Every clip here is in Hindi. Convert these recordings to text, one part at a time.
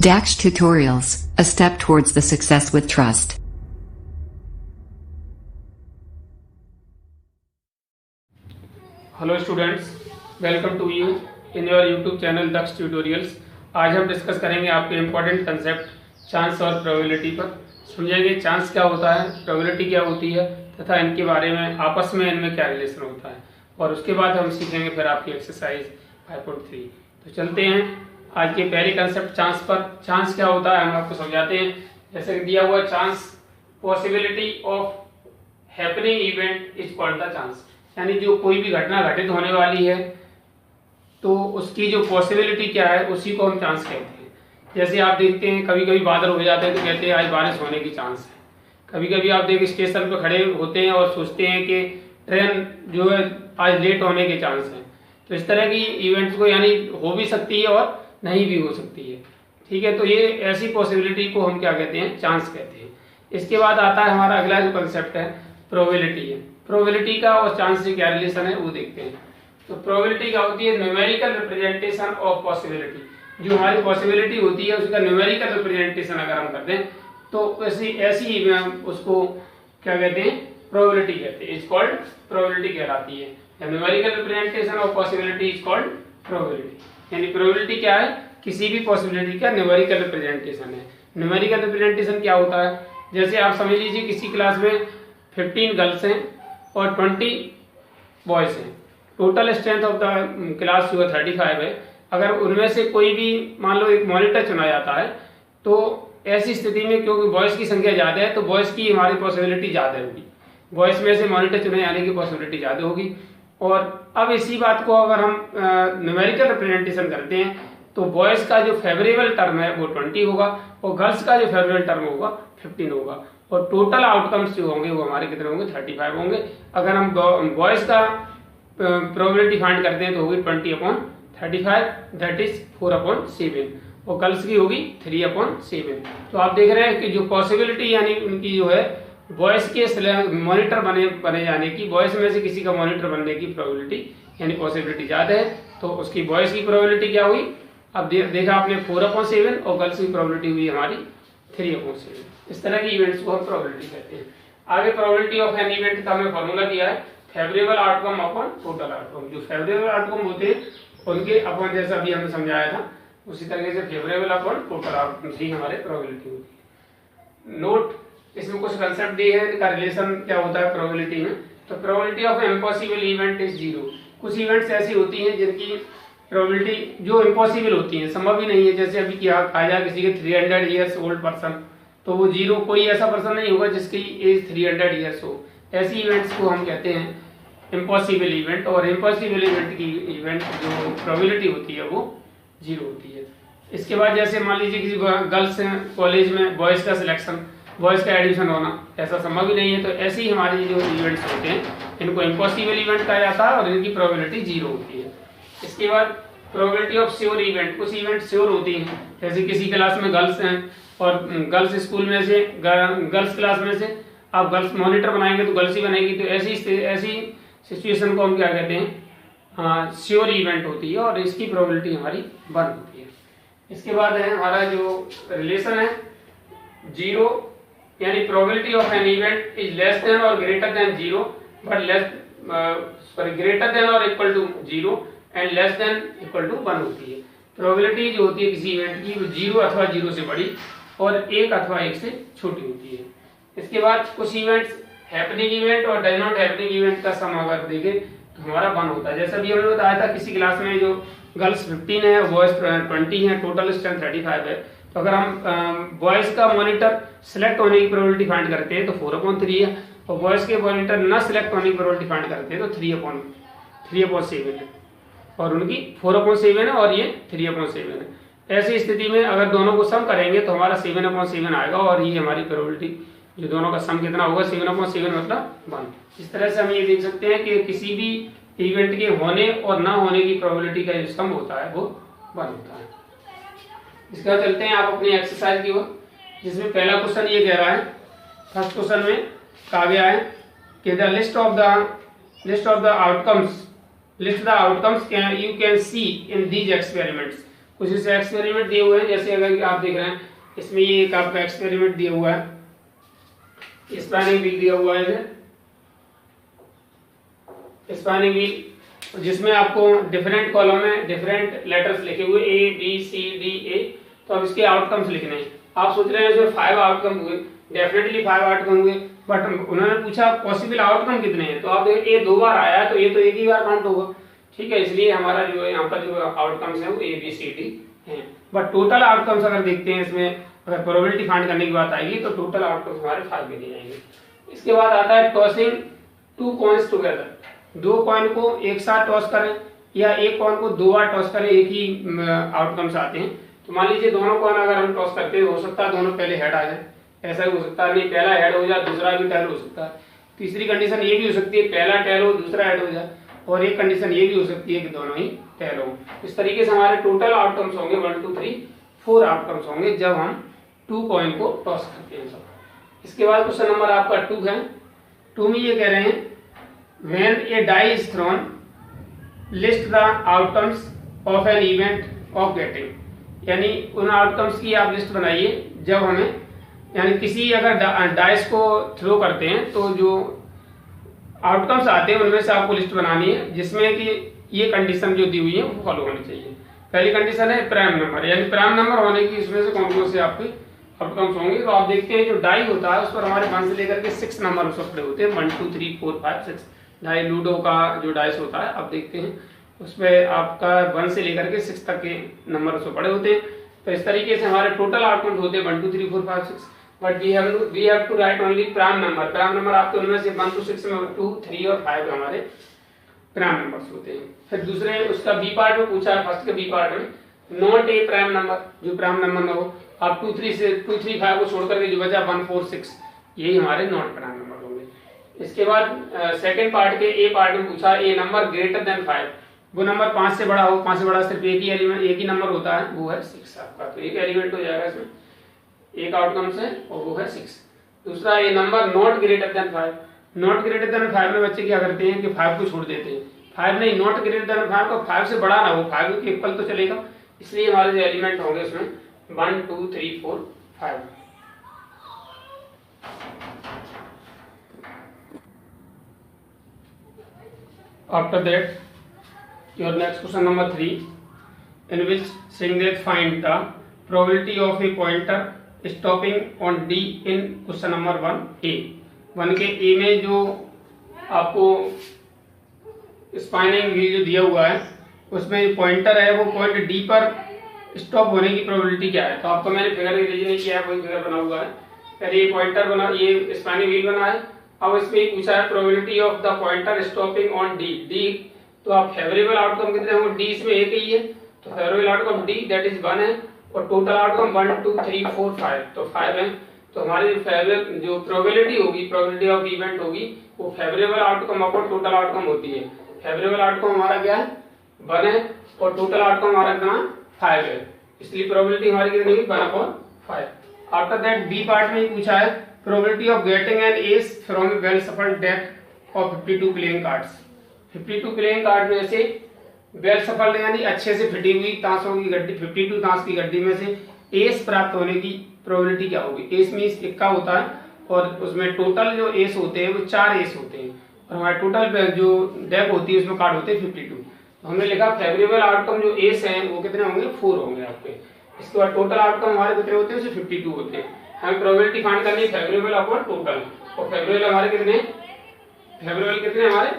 Dax Tutorials, a step towards the success with trust. Hello students, welcome to you in your YouTube channel Daksh tutorials. आज हम डिस्कस करेंगे आपके इम्पोर्टेंट कंसेप्ट चांस और प्रोबेबिलिटी पर। समझेंगे चांस क्या होता है, प्रोबेबिलिटी क्या होती है तथा इनके बारे में आपस में इनमें क्या रिलेशन होता है, और उसके बाद हम सीखेंगे फिर आपकी एक्सरसाइज 5.3। तो चलते हैं आज के पहले कंसेप्ट चांस पर। चांस क्या होता है हम आपको समझाते हैं। जैसे दिया हुआ chance, possibility of happening event is called the chance, यानी जो कोई भी घटना घटित होने वाली है तो उसकी जो पॉसिबिलिटी क्या है उसी को हम चांस कहते हैं। जैसे आप देखते हैं कभी कभी बादल हो जाते हैं तो कहते हैं आज बारिश होने की चांस है। कभी कभी आप देख स्टेशन पर खड़े होते हैं और सोचते हैं कि ट्रेन जो है आज लेट होने के चांस है। तो इस तरह की इवेंट्स को यानी हो भी सकती है और नहीं भी हो सकती है। ठीक है, तो ये ऐसी पॉसिबिलिटी को हम क्या कहते हैं, चांस कहते हैं। इसके बाद आता है हमारा अगला जो कंसेप्ट है प्रोबेबिलिटी है। प्रोबेबिलिटी का और चांस से क्या रिलेशन है वो देखते हैं। तो प्रोबेबिलिटी क्या होती है, न्यूमेरिकल रिप्रेजेंटेशन ऑफ पॉसिबिलिटी। जो हमारी पॉसिबिलिटी होती है उसका न्यूमेरिकल रिप्रेजेंटेशन अगर हम करते हैं तो ऐसी उसको क्या कहते हैं, प्रोबेबिलिटी कहते हैं। इज कॉल्ड प्रोबेबिलिटी कहलाती है। Numerical representation of possibility is called probability. यानी प्रोबेबिलिटी क्या है, किसी भी पॉसिबिलिटी का न्यूमेरिकल रिप्रेजेंटेशन है। न्यूमेरिकल रिप्रेजेंटेशन क्या होता है, जैसे आप समझ लीजिए किसी क्लास में 15 गर्ल्स हैं और 20 बॉयज हैं। Total strength of the class जो है 35 है। अगर उनमें से कोई भी मान लो एक मॉनिटर चुना जाता है तो ऐसी स्थिति में क्योंकि बॉयज की संख्या ज़्यादा है तो बॉयज की हमारी पॉसिबिलिटी ज़्यादा होगी। बॉयज में से मॉनिटर चुने जाने की पॉसिबिलिटी ज़्यादा होगी। और अब इसी बात को अगर हम न्यूमेरिकल रिप्रेजेंटेशन करते हैं तो बॉयज का जो फेवरेबल टर्म है वो 20 होगा और गर्ल्स का जो फेवरेबल टर्म होगा 15 होगा। और टोटल आउटकम्स जो होंगे वो हमारे कितने होंगे, 35 होंगे। अगर हम बॉयज का प्रोबेबिलिटी फाइंड करते हैं तो होगी 20/35, दैट इज 4/7, और गर्ल्स की होगी 3/7। तो आप देख रहे हैं कि जो पॉसिबिलिटी यानी उनकी जो है बॉयज के मॉनिटर बने जाने की, बॉयज में से किसी का मॉनिटर बनने की प्रोबेबिलिटी यानी पॉसिबिलिटी ज़्यादा है, तो उसकी बॉयज की प्रोबेबिलिटी क्या हुई, अब देखा आपने 4/7, और गर्ल्स की प्रोबेबिलिटी हुई हमारी 3/7। इस तरह की इवेंट्स को हम प्रोबेबिलिटी कहते हैं। आगे प्रोबेबिलिटी ऑफ एन इवेंट का हमने फॉर्मूला दिया है, favourable outcome upon total outcome. जो फेवरेबल आउटकम होते हैं उनके अपॉन, जैसा अभी हमने समझाया था उसी तरीके से फेवरेबल अपॉन टोटल आउटकम ही हमारे प्रोबेबिलिटी होती है। नोट, इसमें कुछ कंसेप्ट दिए हैं का रिलेशन क्या होता है प्रोबेबिलिटी में। तो probability of impossible event is 0। कुछ इवेंट्स ऐसी होती हैं जिनकी प्रोबेबिलिटी जो इम्पॉसिबल होती है, संभव ही नहीं है। जैसे अभी क्या कहा जाए किसी के 300 ईयर्स ओल्ड पर्सन, तो वो 0, कोई ऐसा पर्सन नहीं होगा जिसकी एज 300 ईयर्स हो। ऐसी इवेंट्स को हम कहते हैं इम्पॉसिबल इवेंट। और इम्पॉसिबल इवेंट की इवेंट जो प्रोबेबिलिटी होती है वो 0 होती है। इसके बाद जैसे मान लीजिए किसी गर्ल्स कॉलेज में बॉयज़ का सिलेक्शन, बॉयज़ का एडमिशन होना, ऐसा संभव ही नहीं है। तो ऐसे ही हमारी जो इवेंट्स होते हैं इनको इम्पॉसिबल इवेंट कहा जाता है और इनकी प्रोबेबिलिटी 0 होती है। इसके बाद प्रोबेबिलिटी ऑफ श्योर इवेंट। कुछ इवेंट श्योर होती हैं, जैसे किसी क्लास में गर्ल्स हैं और गर्ल्स स्कूल में से गर्ल्स क्लास में से आप गर्ल्स मॉनिटर बनाएंगे तो गर्ल्स ही बनेगी। तो ऐसी सिचुएशन को हम क्या कहते हैं, श्योर इवेंट होती है, और इसकी प्रोबेबिलिटी हमारी 1 होती है। इसके बाद है हमारा जो रिलेशन है 0, यानी probability of an event is less than or greater than 0 but greater than or equal to 0 and less than equal to 1 होती है। प्रोबेबिलिटी जो होती है किसी इवेंट की वो 0 अथवा 0 से बड़ी और 1 अथवा 1 से छोटी होती है। इसके बाद कुछ इवेंट्स हैपनिंग इवेंट और डज नॉट हैपनिंग इवेंट का सम अगर देखें तो हमारा 1 होता है। जैसा भी हमने बताया था किसी क्लास में जो गर्ल्स 15 है, बॉयज 20 है, टोटल स्ट्रेंथ 35 है। तो अगर हम बॉयज का मॉनिटर सिलेक्ट होने की प्रोबेबिलिटी फाइंड करते हैं तो 4/3 है, और बॉयज के मॉनिटर न सिलेक्ट होने की प्रोबेबिलिटी फाइंड करते हैं तो 3/7 है, और उनकी 4/7 है और ये 3/7 है। ऐसी स्थिति में अगर दोनों को सम करेंगे तो हमारा 7/7 आएगा, और ये हमारी प्रोबेबिलिटी जो दोनों का सम कितना होगा, 7/7 मतलब 1। इस तरह से हम ये देख सकते हैं कि किसी भी इवेंट के होने और ना होने की प्रोबेबिलिटी का जो सम होता है वो 1 होता है। इसके बाद चलते हैं आप अपनी एक्सरसाइज की ओर, जिसमें पहला क्वेश्चन ये कह रहा है, फर्स्ट क्वेश्चन में कहा गया है कि the list of the outcomes you can see in these experiments। कुछ ऐसे एक्सपेरिमेंट दिए हुए हैं, जैसे अगर आप देख रहे हैं इसमें ये एक आपका एक्सपेरिमेंट दिया हुआ है, स्पैनिंग व्हील दिया हुआ है, स्पैनिंग व्हील जिसमें आपको डिफरेंट कॉलम में डिफरेंट लेटर्स लिखे हुए A B C D A। तो अब इसके आउटकम्स लिखने हैं। आप सोच रहे हैं इसमें 5 आउटकम हुए, डेफिनेटली 5 आउटकम हुए, बट उन्होंने पूछा पॉसिबल आउटकम कितने हैं। तो आप देखिए A 2 बार आया तो ये तो एक ही बार काउंट होगा, ठीक है। इसलिए हमारा जो है यहाँ पर जो आउटकम्स है वो A B C D है। बट टोटल आउटकम्स अगर देखते हैं इसमें, अगर प्रोबेबिलिटी फाइंड करने की बात आएगी तो टोटल आउटकम्स हमारे 5 में दिए जाएंगे। इसके बाद आता है टॉसिंग 2 कॉइन्स टुगेदर। 2 कॉइन को एक साथ टॉस करें या एक कॉइन को 2 बार टॉस करें, एक ही आउटकम्स आते हैं। तो मान लीजिए दोनों कॉइन अगर हम टॉस करते हैं, हो सकता है दोनों पहले हेड आ जाए, ऐसा भी हो सकता है, नहीं पहला हेड हो जाए दूसरा भी टेल हो सकता है। तीसरी कंडीशन ये भी हो सकती है पहला टेल हो दूसरा हेड हो जाए, और एक कंडीशन ये भी हो सकती है कि दोनों ही टेल हो। इस तरीके से हमारे टोटल आउटकम्स होंगे 1 2 3 4 आउटकम्स होंगे जब हम 2 कॉइन को टॉस करते हैं। इसके बाद क्वेश्चन नंबर आपका 2 है। 2 में ये कह रहे हैं when a die is thrown list the outcomes of an event of getting, यानी उन आउटकम्स की आप लिस्ट बनाइए जब हमें, यानी किसी अगर डाइस को थ्रो करते हैं तो जो आउटकम्स आते हैं उनमें से आपको लिस्ट बनानी है जिसमें कि ये कंडीशन जो दी हुई है वो फॉलो होनी चाहिए। पहली कंडीशन है प्राइम नंबर, यानी प्राइम नंबर होने की इसमें से कौन कौन से आपके आउटकम्स होंगे। तो आप देखते हैं जो डाई होता है उस पर हमारे 1 से लेकर के 6 नंबर उस पर पड़े होते हैं, 1 2 3 4 5 6। डाई लूडो का जो डाइस होता है आप देखते हैं उसमें आपका 1 से लेकर के 6 तक के नंबर उसमें पड़े होते हैं। तो इस तरीके से हमारे टोटल आउटकम्स होते हैं 1 2 3 4 5 6, but we have to write only prime number. Prime number आपके उनमें से 1 to 6 में 2 3 और 5 हमारे प्राइम नंबर्स होते हैं। फिर दूसरे उसका बी पार्ट में पूछा है, फर्स्ट के बी पार्ट में नॉट ए प्राइम नंबर, जो प्राइम नंबर ना हो। आप 2 3 5 को छोड़ करके जो बचा 1 4 6 यही हमारे नॉट प्राइम नंबर होंगे। इसके बाद सेकंड पार्ट के ए पार्ट में पूछा ए नंबर ग्रेटर देन 5, वो नंबर 5 से बड़ा हो। 5 से बड़ा सिर्फ एक ही एलिमेंट एक ही नंबर होता है, वो है 6 आपका। तो एक एलिमेंट हो जाएगा इसमें, एक आउटकम से, और वो है 6। दूसरा ये number not greater than 5। Not greater than 5 में बच्चे क्या करते हैं कि 5 को छोड़ देते हैं। 5 नहीं, नॉट ग्रेटर देन 5 को 5 से बड़ा ना हो, 5 के इक्वल तो चलेगा। इसलिए हमारे जो एलिमेंट होंगे उसमें 1 2 3 4 5। After that, your next question number 3, in which saying that find the probability of a pointer stopping on D in question number 1A। 1 के A में जो आपको स्पाइनिंग व्हील जो दिया हुआ है उसमें पॉइंटर है वो पॉइंट D पर स्टॉप होने की प्रोबेबिलिटी क्या है। तो आपको मैंने फिगर रिलीज नहीं किया है, वही फिगर बना हुआ है। पहले ये पॉइंटर बना, ये स्पाइनिंग व्हील बना है। अब इसमें ही पूछा है probability of the pointer stopping on D। तो आप फेवरेबल आउटकम कितने होंगे, D इसमें एक ही है तो favourable outcome D that is 1 है, और टोटल आउटकम 1 2 3 4 5 तो 5 है। तो हमारी फेवरेबल जो प्रोबेबिलिटी होगी, प्रोबेबिलिटी ऑफ इवेंट होगी, वो favourable outcome upon total outcome होती है। फेवरेबल आउटकम हमारा क्या है 1 है, और टोटल आउटकम हमारा कितना 5 है, इसलिए प्रोबेबिलिटी हमारी कितनी होगी 1/5। आफ्टर दैट बी पार्ट में पूछा है probability of getting an S from A well shuffled deck of 52 playing cards. 52 playing card में से वेल सफल्ड यानी अच्छे से फिटी हुई ताशों की गड्डी, 52 ताश की गड्डी में से एस प्राप्त होने की प्रोबेबिलिटी क्या होगी। एस मींस इक्का होता है, और उसमें टोटल जो एस होते हैं वो 4 एस होते हैं, और हमारे टोटल जो डेक होती है उसमें कार्ड होते हैं 52। तो हमने लिखा फेवरेबल आउटकम जो एस हैं वो कितने होंगे 4 होंगे आपके। इसके बाद टोटल आउटकम हमारे कितने होते हैं उसे 52 होते हैं। हमें प्रोबेबिलिटी फाइंड करनी है फेवरेबल अपॉन टोटल, और फेवरेबल हमारे कितने, फेवरेबल कितने हमारे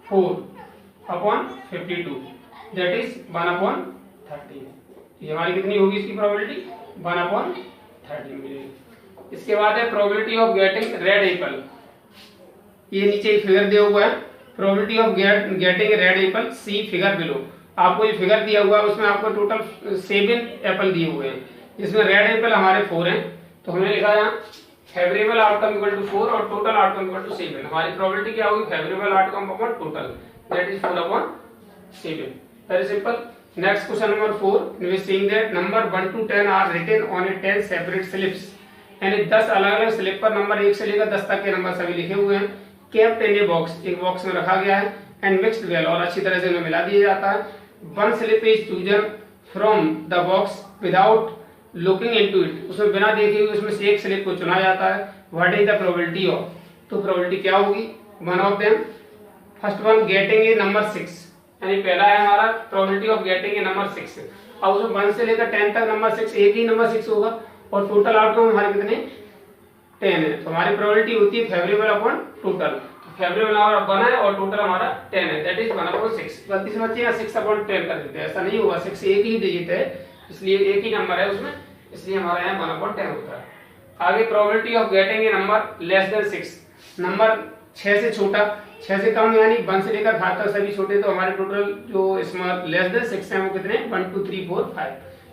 4/52 दैट इज 1/13। ये हमारी कितनी होगी इसकी प्रोबेबिलिटी 1/13 मिलेगी। इसके बाद है probability of getting red apple. ये नीचे फिगर दिया हुआ है, probability of getting red apple see figure below. आपको ये फिगर दिया हुआ है उसमें आपको टोटल 7 एप्पल दिए हुए हैं, जिसमें रेड एप्पल हमारे 4 हैं। तो हमने लिखा है फेवरेबल आउटकम इक्वल टू 4 और टोटल आउटकम इक्वल टू 7। हमारी प्रोबेबिलिटी क्या होगी favourable outcome upon total that is 4/7। Very simple. Next question number 4, in which saying that number 1 to 10 are written on a 10 separate slips. यानी 10 अलग-अलग स्लिप पर नंबर 1 से लेकर 10 तक के नंबर सभी लिखे हुए हैं। केप्ट इन ए बॉक्स, एक बॉक्स में रखा गया है, एंड मिक्स्ड वेल, और अच्छी तरह से उन्हें मिला दिया जाता है। 1 slip is chosen from the box without looking into it, उसमें बिना देखे हुए उसमें से एक स्लिप को चुना जाता है। What is the probability of, तो प्रोबेबिलिटी क्या होगी, one of them, first one getting a number 6, यानी पहला है हमारा probability of getting a number 6। अब उसमें 1 से लेकर 10 तक नंबर 6, एक ही नंबर 6 होगा और टोटल आउटकम हमारे कितने 10 है, तो हमारी प्रोबेबिलिटी होती है फेवरेबल अपॉन टोटल। फेवरेबल हमारा 1 है और टोटल हमारा 10 है, दैट इज 1/6। गलती से बच्चे 6/10 कर देते हैं, ऐसा नहीं होगा, 6 एक ही डिजिट है इसलिए एक ही नंबर है उसमें, इसलिए हमारा यहाँ 1/10 होता है। आगे probability of getting a number less than 6, number 6 से छोटा, 6 से कम यानी 1 से लेकर 5 तक सभी छोटे, तो हमारे टोटल जो इसमें लेस देन 6 है वो कितने 1 2 3 4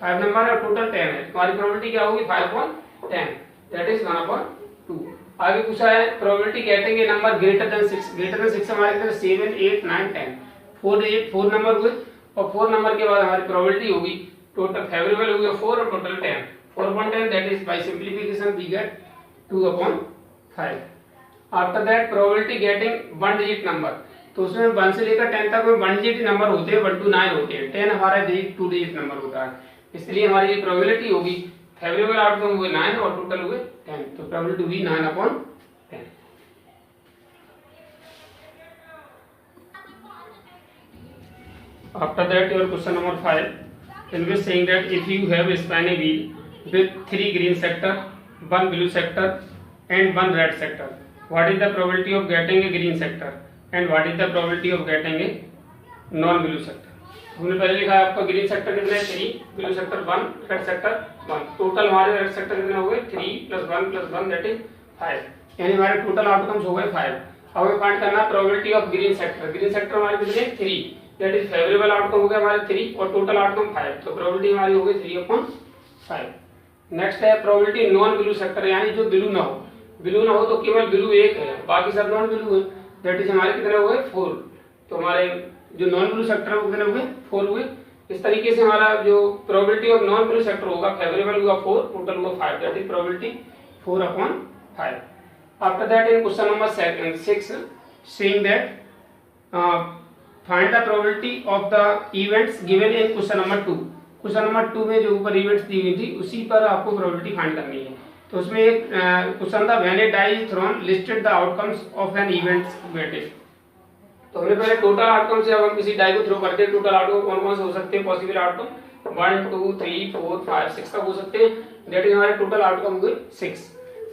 5 नंबर है और टोटल 10 है, तो हमारी प्रोबेबिलिटी क्या होगी 5/10, दैट इज 1/2। आगे पूछा है probability getting a number greater then 6, greater than 6 हमारे कितने 7 8 9 10, 4 डिजिट 4 नंबर हुए और 4 नंबर के बाद हमारी प्रोबेबिलिटी होगी टोटल फेवरेबल हो गया 4 और total 10, 4/10 that is by simplification we get 2/5। After that probability getting 1 digit number, तो उसमें 1 से लेकर 10 तक में 1 डिजिट नंबर होते हैं, 1 to 9 होते हैं, 10 हमारा 2 डिजिट नंबर होता है, इसलिए हमारी ये प्रोबेबिलिटी होगी फेवरेबल आउटकम हुए 9 और टोटल हुए 10, तो प्रोबेबिलिटी हुई 9/10। After that your question number 5, in which saying that if you have a span a wheel with 3 green sector, 1 blue sector and 1 red sector, what is the probability of getting a green sector and what is the probability of getting a non blue sector? हमने पहले लिखा है आपका ग्रीन सेक्टर कितने 3, blue sector 1, red sector 1, total हमारे रेड सेक्टर कितने हो गए 3 + 1 + 1 दैट इज 5, यानी हमारे टोटल आउटकम्स हो गए 5। अब हमें फाइंड करना है probability of green sector, green sector हमारे कितने 3, दैट इज फेवरेबल आउटकम हो गया हमारे 3 और टोटल आउटकम 5, तो प्रोबेबिलिटी हमारी हो गई 3/5। नेक्स्ट है प्रोबेबिलिटी नॉन ब्लू सेक्टर, यानी जो ब्लू ना हो, ब्लू ना हो तो केवल ब्लू एक है, बाकी सब नॉन ब्लू है, दैट इज हमारे कितने हो गए 4, तो हमारे जो नॉन ब्लू सेक्टर है वो कितने हुए 4 हुए। इस तरीके से हमारा जो probability of non blue sector होगा फेवरेबल हुआ 4, टोटल हुआ 5, that is probability 4/5। After that in question number 6 saying that find the probability of the events given in question number 2, question number 2 में जो ऊपर इवेंट्स दी हुई थी उसी पर आपको प्रोबेबिलिटी फाइंड करनी है। तो उसमें एक क्वेश्चन था when a die is thrown listed the outcomes of an events weightage, तो हमने पहले टोटल आउटकम से अब हम किसी डाई को थ्रो करते हैं, टोटल आउटकम कौन कौन से हो सकते हैं पॉसिबल आउटकम 1 2 3 4 5 6 तक हो सकते हैं, दैट इज हमारे टोटल आउटकम हुए 6।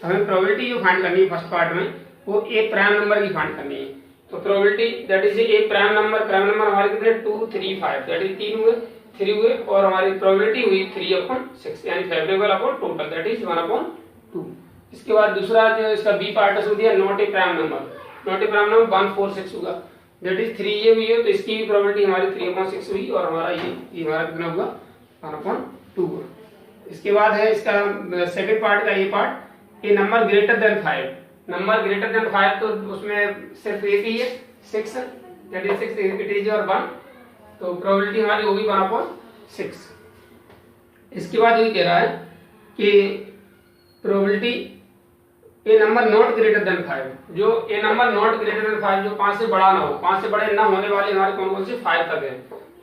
हमें प्रोबेबिलिटी जो फाइंड करनी है फर्स्ट पार्ट में वो ए प्राइम नंबर की फाइंड करनी है, तो probability that is a prime number हमारे कितने 2 3 5 दैट इज 3 हुए 3 हुए और हमारी प्रोबेबिलिटी हुई 3/6, यानी favourable upon total that is 1/2। इसके बाद दूसरा जो इसका बी पार्ट हो दिया नॉट ए प्राइम नंबर 1 4 6 होगा, दैट इज 3 ये हुई है, तो इसकी भी प्रोबेबिलिटी हमारी 3/6 हुई और हमारा ये हमारा कितना हुआ 1/2 हुआ। इसके बाद है इसका सेकंड पार्ट का ये part, a number greater than 5, number greater than 5 तो उसमें सिर्फ एक ही है 6, that is 6 it is your 1, तो प्रोबेबिलिटी हमारी होगी 1/6। इसके बाद ये कह रहा है कि probability A number not greater than 5, जो ए नंबर नॉट ग्रेटर देन 5 जो 5 से बड़ा ना हो, 5 से बड़े ना होने वाले हमारे कौन कौन से 5 तक है,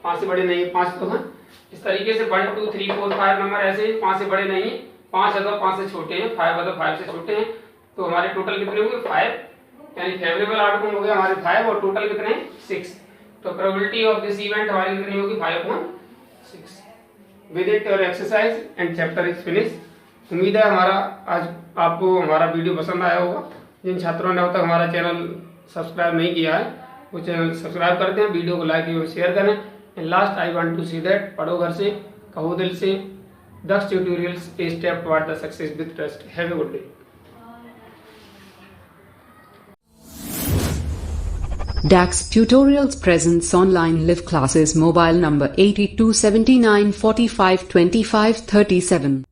5 से बड़े नहीं 5 तो हैं, इस तरीके से 1 2 3 4 5 नंबर ऐसे 5 से बड़े नहीं, 5 है तो 5 से छोटे हैं, 5 है तो 5 से छोटे हैं, तो हमारे टोटल कितने हुए 5, यानी फेवरेबल आउटकम हो गया हमारे 5 और टोटल कितने 6, तो प्रोबेबिलिटी ऑफ दिस इवेंट हमारी कितनी होगी 5/6। With it your exercise and chapter is finish. उम्मीद है हमारा आज आपको हमारा वीडियो पसंद आया होगा। जिन छात्रों ने अब तक हमारा चैनल सब्सक्राइब नहीं किया है वो चैनल सब्सक्राइब करते हैं, वीडियो को लाइक और शेयर करें। And last I want to see that पढ़ो घर से, कहो दिल से, Daksh tutorials a step toward the success with trust. Have a good day. DAX Tutorials presents online live classes. Mobile number 8279452537.